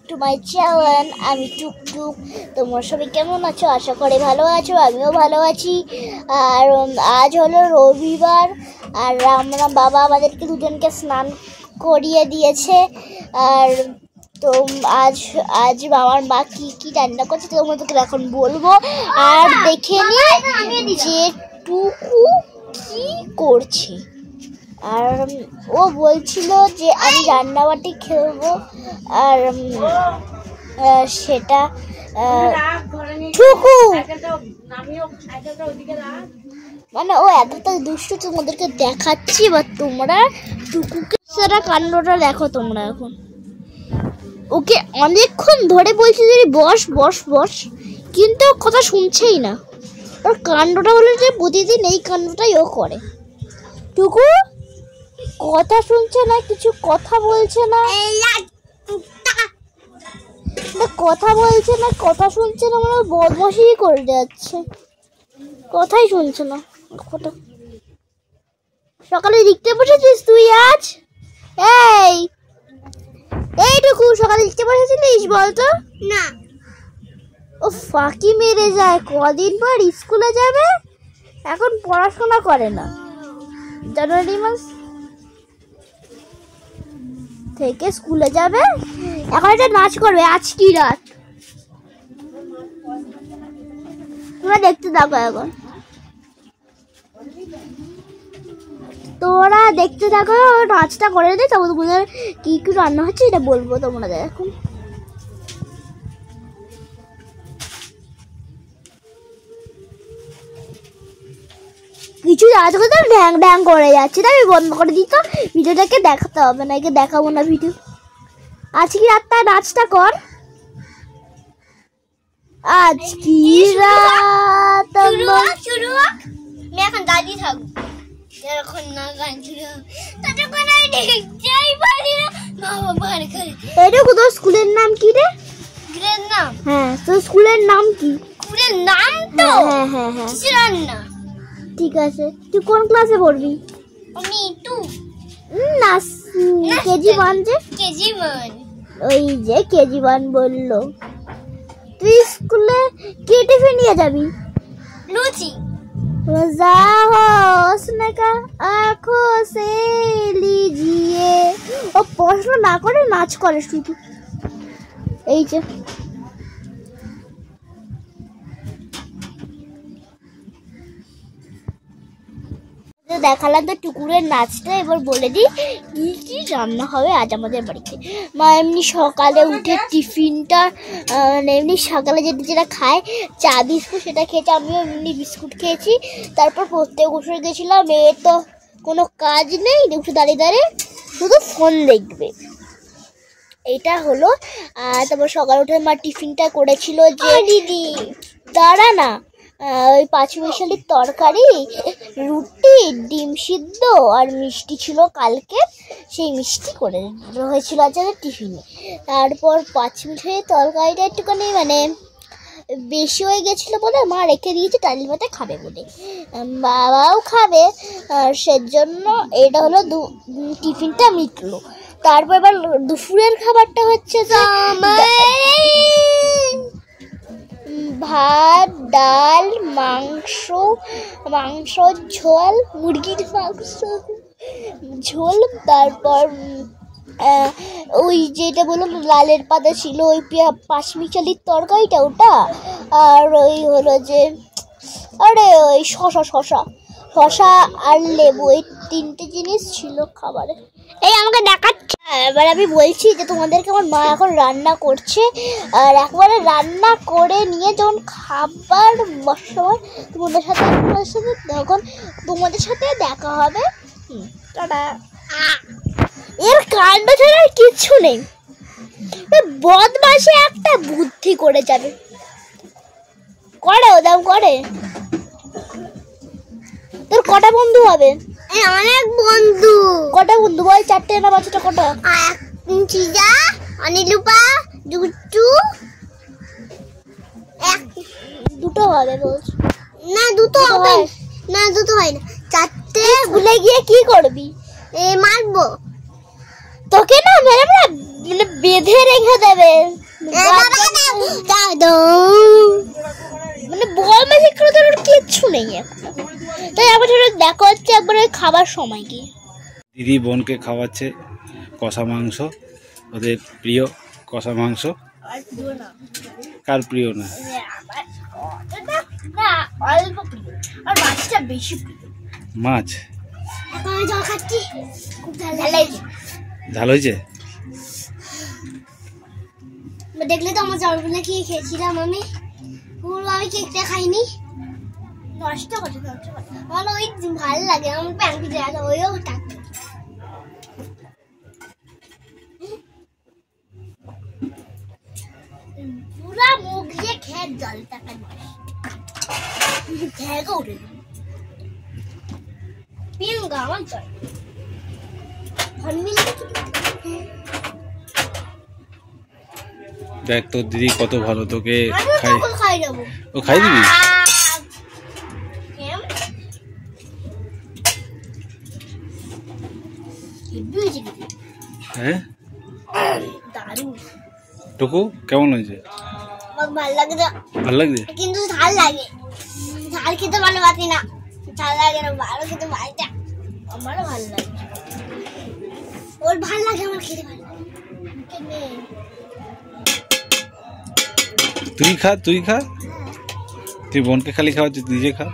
To my channel. আমি টুকটুক। তোমরা সবাই কেমন আছো? আশা করি ভালো আছো, আমিও ভালো আছি। আর আজ হলো রবিবার, আর আমরা বাবা আমাদেরকে দুজনকে স্নান করিয়ে দিয়েছে। আর তো আজ আমার মা কি রান্না করছে তোমাদেরকে এখন বলবো। আর দেখে নি যে টুকু কি করছে। আর ও বলছিল যে আমি রান্নাবাটি খেলবো, আর সেটা টুকু মানে ও এতটা দুষ্ট তোমাদেরকে দেখাচ্ছি। বা তোমরা টুকুকে সেটা কাণ্ডটা দেখো। তোমরা এখন ওকে অনেকক্ষণ ধরে বলছি যে বস বস বস, কিন্তু কথা শুনছেই না। ওর কাণ্ডটা হলো যে প্রতিদিন এই কাণ্ডটাই ও করে। টুকু কথা শুনছে না, কিছু কথা বলছে না, কথা বলছে না, কথা শুনছে না, মানে বদমাশি করে যাচ্ছে, কথাই শুনছে না। সকালে লিখতে বসেছিস তুই আজ? এইটুকু সকালে লিখতে বসেছিলিস বলতো? না। ও ফাঁকি মেরে যায়, কদিন পর স্কুলে যাবে, এখন পড়াশোনা করে না। জানুয়ারি মাস থেকে স্কুলে যাবে, এখন একটা নাচ করবে। আজ কি রাত তোমরা দেখতে থাকো। এখন তোরা দেখতে থাকো, নাচটা করে দে, তখন তোমাদের কি কি রান্না হচ্ছে এটা বলবো তোমরা এখন। কিছু আজকে তো ড্যাং ড্যাং করে যাচ্ছে, তাই আমি বন্ধ করে দিই। তো ভিডিওটাকে দেখাতে হবে না, একে দেখাবো না ভিডিও। আজ কি রাতটা নাচটা কর। আজ কি রাত আমি এখন দাঁড়িয়ে থাকবো, এখন না গান শুরু ততক্ষণ আমি দেখতেই পারি না। বাবা বার করে এটুকু। তোর স্কুলের নাম কি রে? স্কুলের নাম? হ্যাঁ, তোর স্কুলের নাম কি? স্কুলের নাম তো হ্যাঁ কিসের না। ঠিক আছে, তুই কোন ক্লাসে পড়বি? আমি 2 না, কেজি 1 যে কেজি 1। ওই যে কেজি 1 বললো। তুই স্কুলে কি টিফিন নিয়ে যাবি? লুচি। रोजा हो उसने का आँखों से लीजिए। ও পড়াশোনা না করে নাচ করে শুধু। এই যে দেখালাম তো টুকুরের নাচটা। এবার বলে দিই কি কি রান্না হবে আজ আমাদের বাড়িতে। মা এমনি সকালে উঠে টিফিনটা এমনি সকালে যেটা খায় চা বিস্কুট, সেটা খেয়েছে। আমিও এমনি বিস্কুট খেয়েছি। তারপর পড়তে বসে গেছিলাম। মেয়ের তো কোনো কাজ নেই, উঠে দাঁড়িয়ে শুধু ফোন দেখবে, এইটা হলো। আর তারপর সকালে উঠে মা টিফিনটা করেছিল যে দিদি দাঁড়া না, ওই 5 মিশালির তরকারি, রুটি, ডিম সিদ্ধ আর মিষ্টি ছিল কালকে, সেই মিষ্টি করে হয়েছিল আজ টিফিনে। তারপর 5 মিশালির তরকারিটা একটুখানি মানে বেশি হয়ে গেছিলো বলে মা রেখে দিয়েছে ডাল ভাতে খাবে বলে। বাবাও খাবে, সেজন্য এটা হলো টিফিনটা মিটলো। তারপর এবার দুপুরের খাবারটা হচ্ছে ভাত, ডাল, মাংস ঝোল, মুরগির মাংস ঝোল। তারপর ওই যেটা বললাম লালের পাতা ছিল, ওই 5 মিশালির তরকারিটা ওটা। আর ওই হলো যে আরে ওই শশা আর লেবু, এই 3টে জিনিস ছিল খাবারে। এই আমাকে দেখাচ্ছে। এবার আমি বলছি যে তোমাদেরকে আমার মা এখন রান্না করছে। আর একবারে রান্না করে নিয়ে যখন খাবার বসার তোমাদের সাথে দেখা হবে। টাটা। এর কাণ্ড ছাড়া আর কিচ্ছু নেই। বদমাশে একটা বুদ্ধি করে যাবে, করে ওদাম করে। তোর কটা বন্ধু হবে? অনেক বন্ধু। কটা বন্ধু বল? 4টে না 5টা? কটা? চিজা, অনিলুপা, দুটু, দুটো হবে বলছ? না দুটো হবে না, দুটো হয় না, 4টে। ভুলে গিয়ে কি করবি? মারবো তোকে। না মানে বেঁধে রেখে দেবে, মানে বল ম্যাজিক করে তো কিচ্ছু নেই এখন। তাই আবার দেখা হচ্ছে একবার ওই খাবার সময় কি দিদি বোনকে খাওয়াচ্ছে কষা মাংস, ওদের প্রিয় কষা মাংস। কার প্রিয় না? অল্প প্রিয়, আর মাছটা বেশি প্রিয়। মাছ জল খাচ্ছি, খুব ঝাল হয়েছে। দেখলে তো আমার জলগুলো কি খেয়েছিলাম আমি, আমি কেকটা খাইনি, নষ্ট করছে। আমার ওই ভালো লাগে, আমার প্যান্টি দেওয়া ওইও টাক পুরা মুখ দিয়ে খেয়ে জল টাকা খেয়ে উঠে পিঙ্গা আমার জল দেখ তোর দিদি কত ভালো, তোকে খাই যাবো। ও খাই দিবি? হ্যাঁ দারুণ। টুকু কেমন হয়েছে? ভালো লাগে না, ভালো লাগছে কিন্তু ঝাল লাগে, ঝাল খেতে ভালো বাকি না, ঝাল লাগে না, ভালো খেতে ভাইটা আমারও ভালো লাগে, ওর ভালো লাগে, আমার খেতে ভালো লাগে। তুই খা, তুই বোনকে খালি খাওয়াচ্ছিস, নিজে খা।